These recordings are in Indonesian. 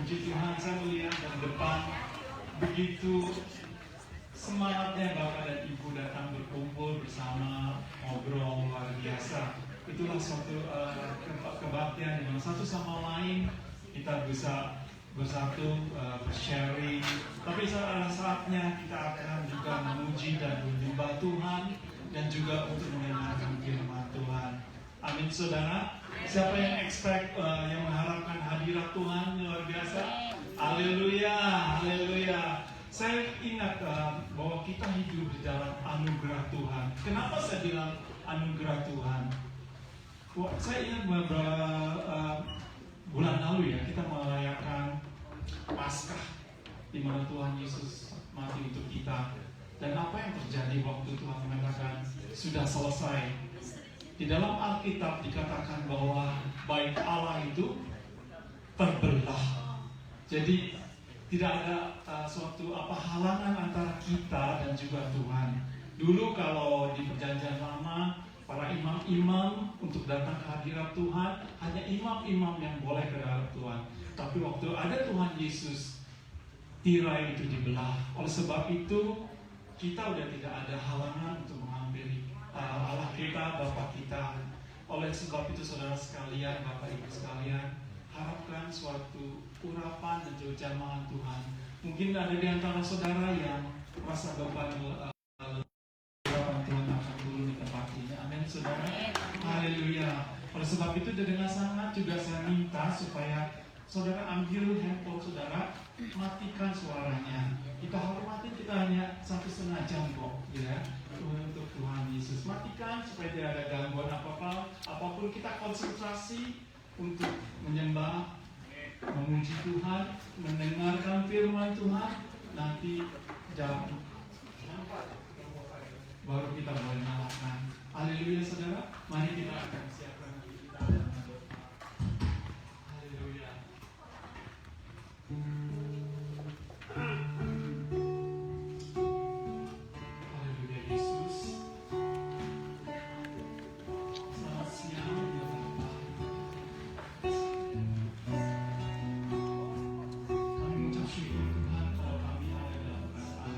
Puji Tuhan, saya melihat dari depan begitu semangatnya Bapak dan Ibu datang berkumpul bersama, ngobrol luar biasa. Itulah suatu kebaktian yang satu sama lain kita bisa bersatu, bersharing. Tapi saatnya kita akan juga memuji dan menyembah Tuhan dan juga untuk mendengarkan firman Tuhan. Amin, saudara. Siapa yang yang mengharapkan hadirat Tuhan luar biasa? Haleluya, haleluya. Saya ingat bahwa kita hidup di dalam anugerah Tuhan. Kenapa saya bilang anugerah Tuhan? Saya ingat beberapa bulan lalu ya, kita merayakan Paskah, di mana Tuhan Yesus mati untuk kita. Dan apa yang terjadi waktu Tuhan mengatakan sudah selesai? Di dalam Alkitab dikatakan bahwa bait Allah itu terbelah. Jadi tidak ada suatu halangan antara kita dan juga Tuhan. Dulu kalau di Perjanjian Lama, para imam-imam untuk datang ke hadirat Tuhan, hanya imam-imam yang boleh ke hadirat Tuhan. Tapi waktu ada Tuhan Yesus, tirai itu dibelah. Oleh sebab itu, kita udah tidak ada halangan untuk menghampiri Allah kita, Bapa kita. Oleh sebab itu, saudara sekalian, Bapak Ibu sekalian, harapkan suatu urapan dan juga jamaah Tuhan. Mungkin ada di antara saudara yang merasa beban urapan Tuhan akan turun di tempat ini. Amin, saudara. Haleluya. Oleh sebab itu, dengan sangat juga saya minta supaya saudara ambil handphone saudara, matikan suaranya. Kita hormati, kita hanya 1,5 jam kok, ya, untuk Tuhan Yesus. Matikan supaya tidak ada gangguan apapun. Kita konsentrasi untuk menyembah, memuji Tuhan, mendengarkan firman Tuhan. Nanti jam 4 baru kita boleh nyalakan. Haleluya, saudara. Mari kita akan siapkan kita. Haleluya. Haleluya, Yesus. Selamat siang, ya Bapak. Kami mengucap syukur Tuhan kalau kami ada dalam perasaan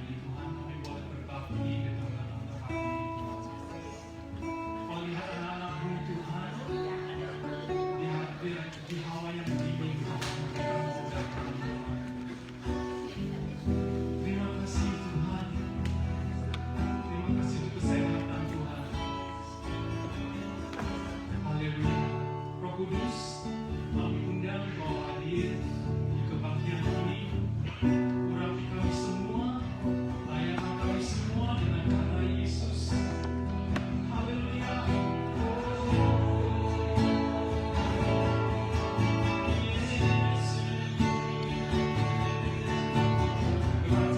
ini Tuhan. Kami boleh berbakti di tengah-tengah tempat ini Tuhan. Melihat anak-anakmu Tuhan, di hawa yang dingin Tuhan. Terima kasih Tuhan. Terima kasih untuk kesehatan Tuhan. Haleluya. Roh Kudus, kami undang Kau hadir di kebaktian ini. Urapi kami semua, layani kami semua dengan cara Yesus. Haleluya. Tuhan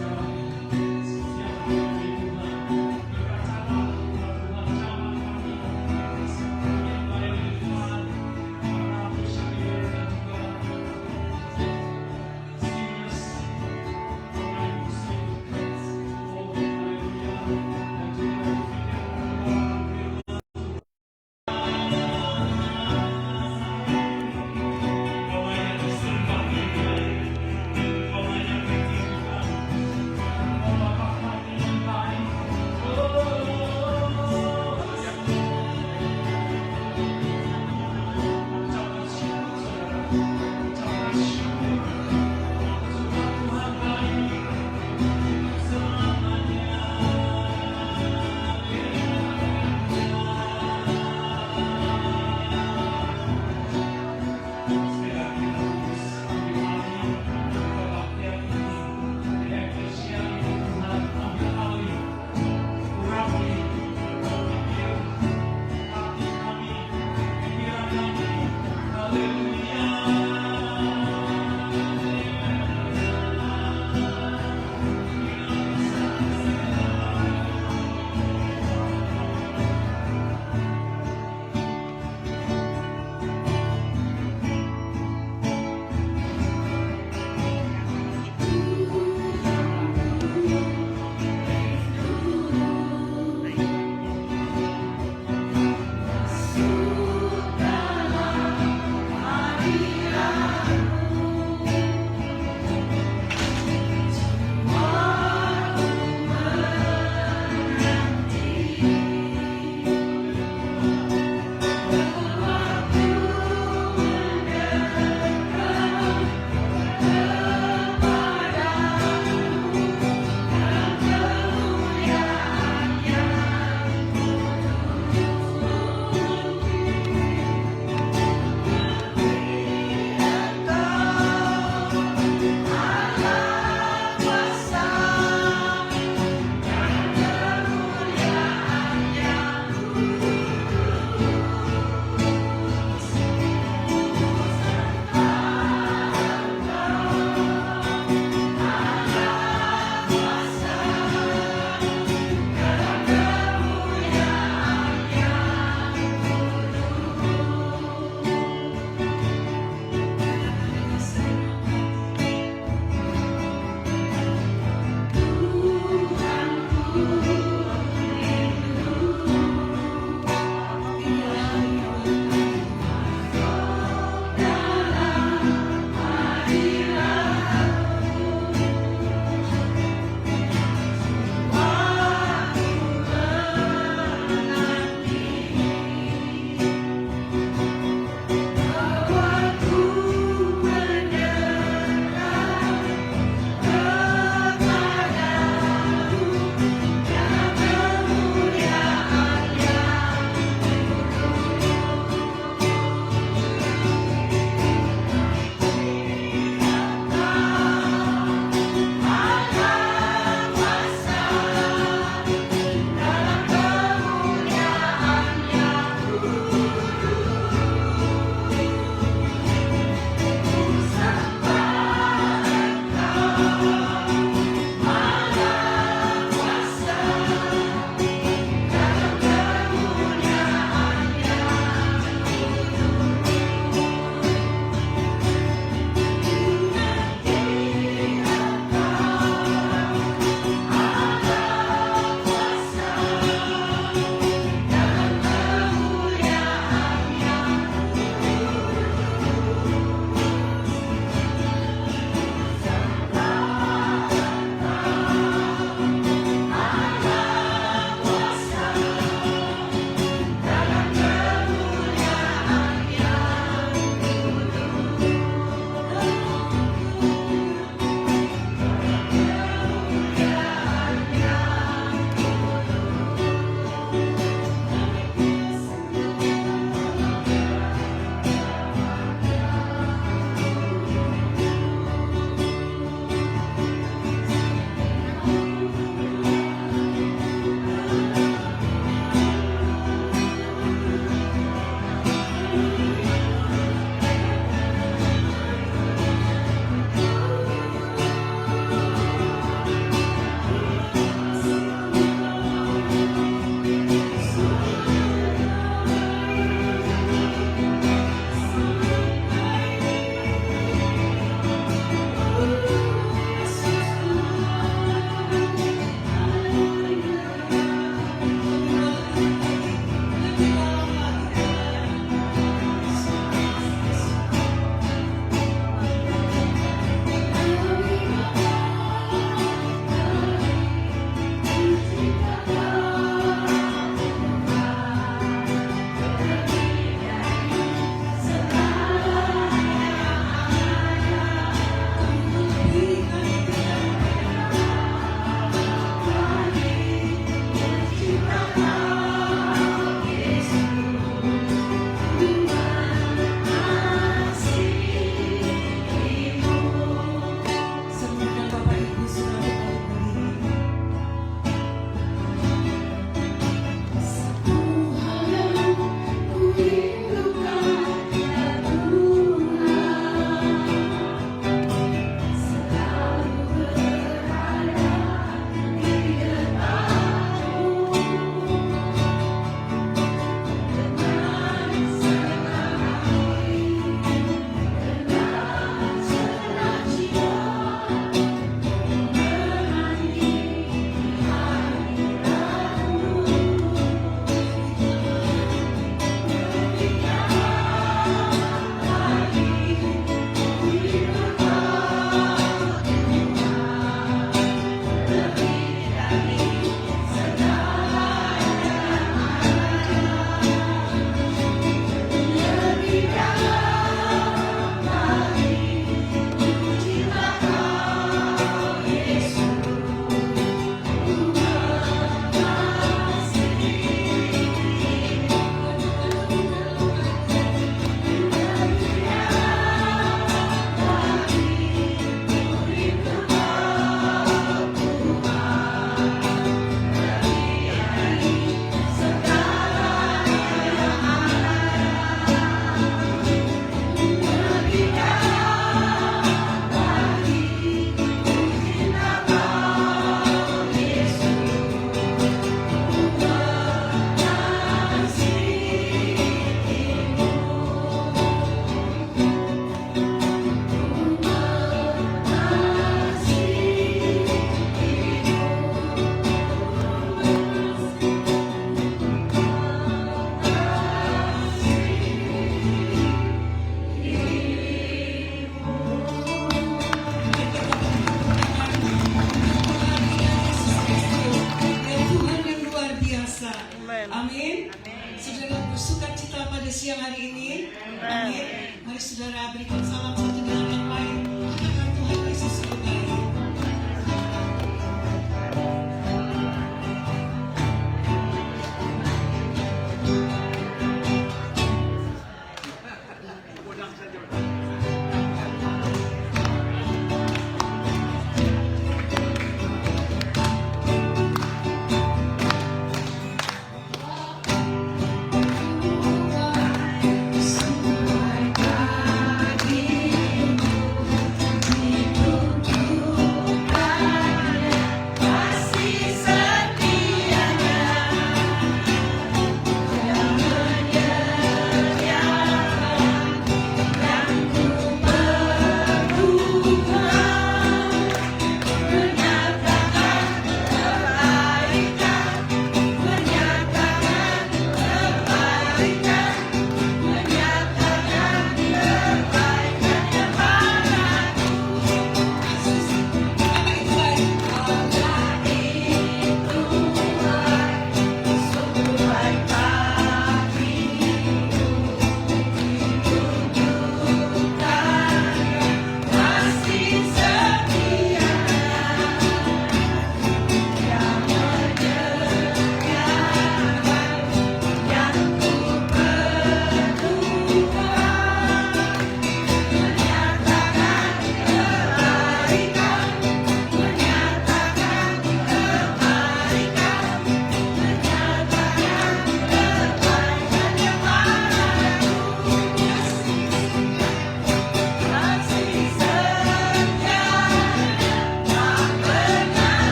Amin. Amin. Mari saudara berikan salam satu dengan yang lain. Katakan Tuhan Yesus lebih baik.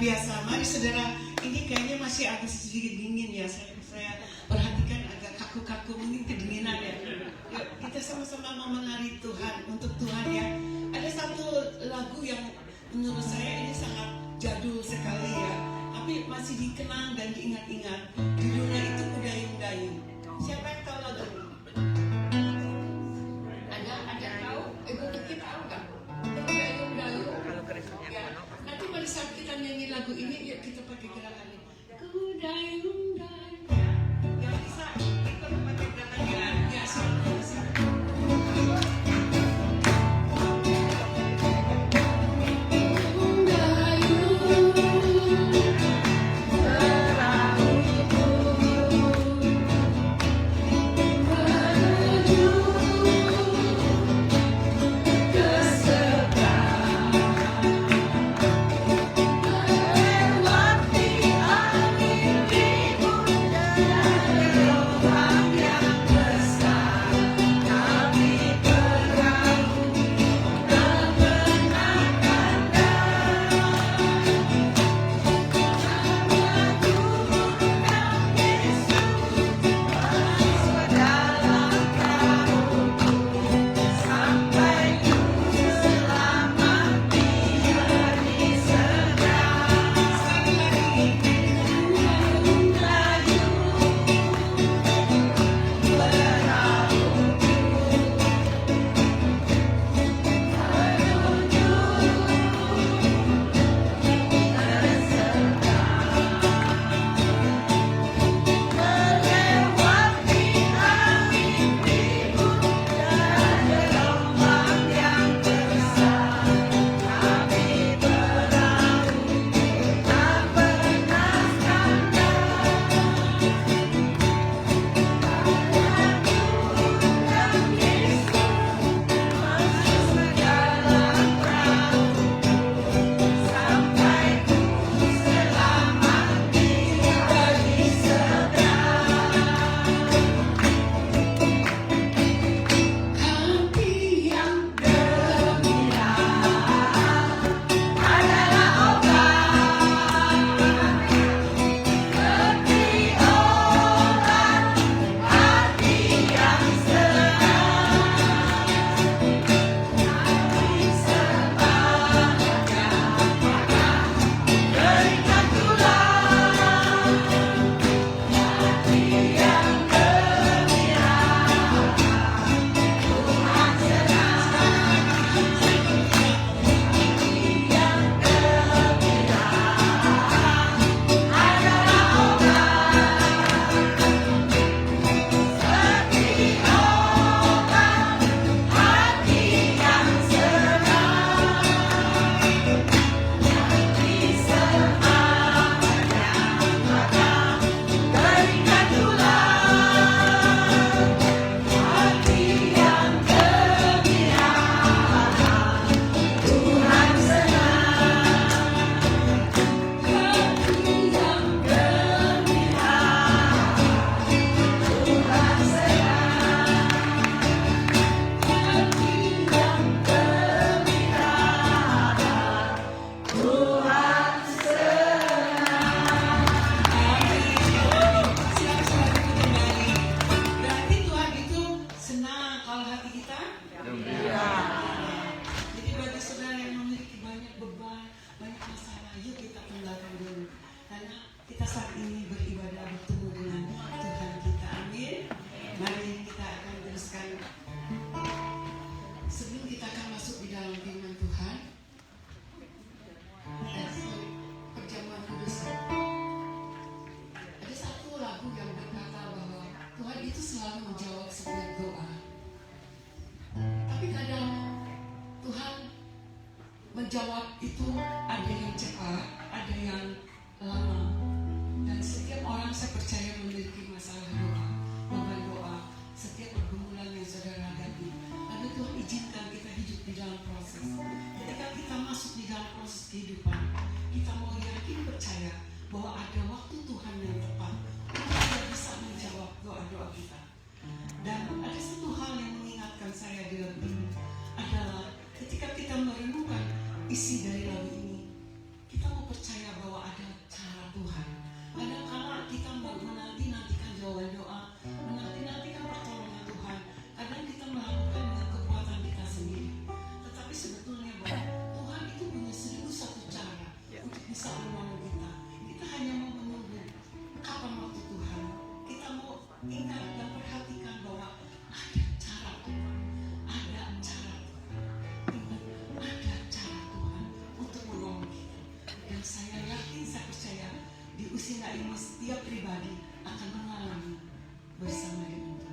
Biasa, mari saudara, ini kayaknya masih agak sedikit dingin ya. Saya perhatikan agak kaku-kaku, mungkin kedinginan ya. Yuk, kita sama-sama mau menari Tuhan untuk Tuhan ya. Ada satu lagu yang menurut saya ini sangat jadul sekali ya, tapi masih dikenang dan diingat-ingat. Judulnya itu Kudayung-Dayung. Siapa yang tahu lagu ini? Ada tahu? Ibu Kiki tahu nggak? Kudayung-Dayung. Ya. Nanti pada saat kita nyanyi lagu ini, yuk kita pakai gerakan ini. Kudayung-dayung. Ya bisa ikut pakai gerakannya. Ya, silakan. Kudayung, terang selalu menjawab setiap doa. Tapi kadang Tuhan menjawab itu ada yang cepat, ada yang lama. Dan setiap orang saya percaya memiliki masalah doa, beban doa, setiap pergumulan yang saudara hadapi. Lalu Tuhan izinkan kita hidup di dalam proses. Ketika kita masuk di dalam proses kehidupan, kita mau yakin percaya bahwa ada waktu Tuhan yang tepat untuk kita bisa menjawab doa-doa kita. Dan ada satu hal yang mengingatkan saya di lagu ini adalah ketika kita merenungkan isi dari lagu ini, kita mau percaya bahwa ada cara Tuhan. Kadang-kadang kita mau menanti-nantikan jawaban doa, menanti-nantikan pertolongan Tuhan. Kadang kita melakukan dengan kekuatan kita sendiri. Tetapi sebetulnya bahwa Tuhan itu punya 1001 cara untuk bisa menolong kita. Kita hanya mau menunggu kapan waktu Tuhan. Kita mau ingat dan perhatikan bahwa ada cara Tuhan. Ada cara Tuhan. Ingat, ada cara Tuhan untuk menolong kita. Dan saya yakin, saya percaya di usia ini setiap pribadi akan mengalami bersama dengan Tuhan.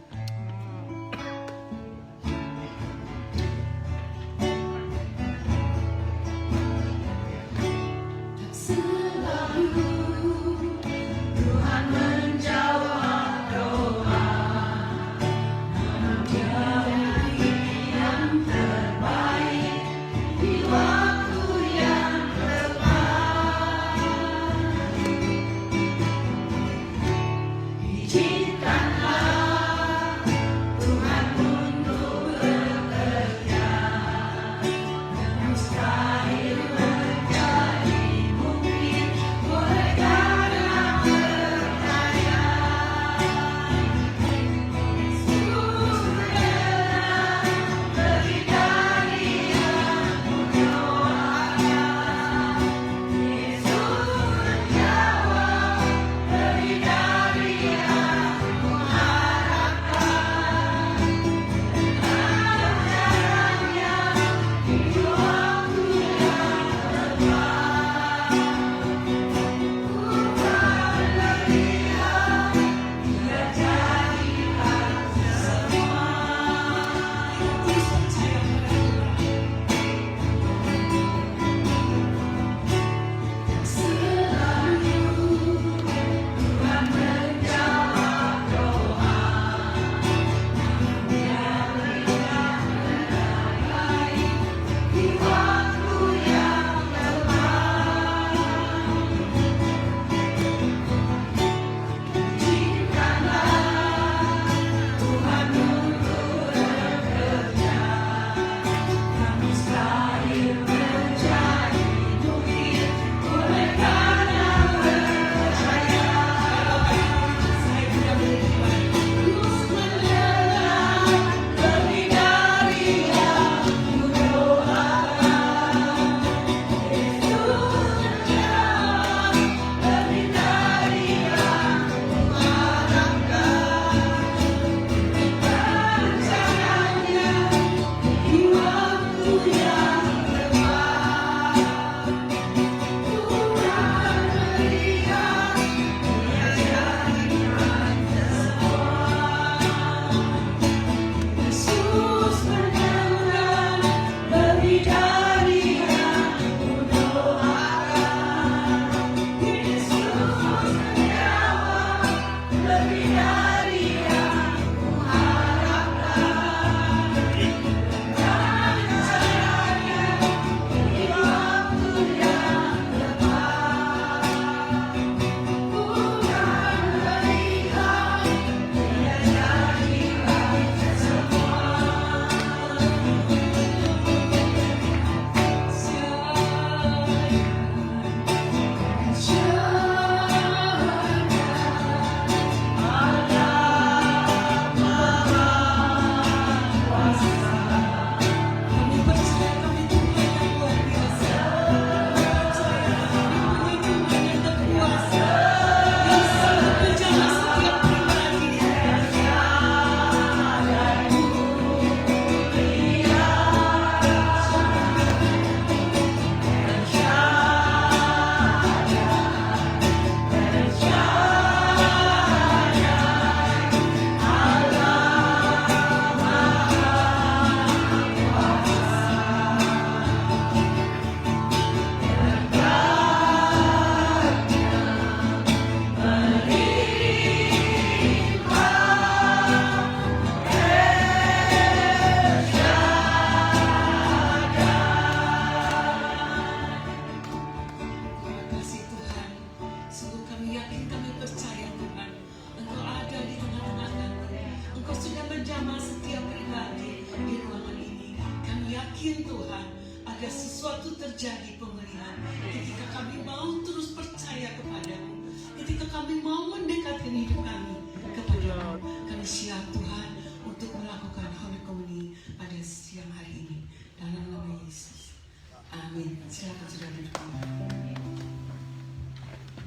yakin Tuhan ada sesuatu terjadi pemulihan. Ketika kami mau terus percaya kepadamu, ketika kami mau mendekatkan hidup kami kepadamu, kami siap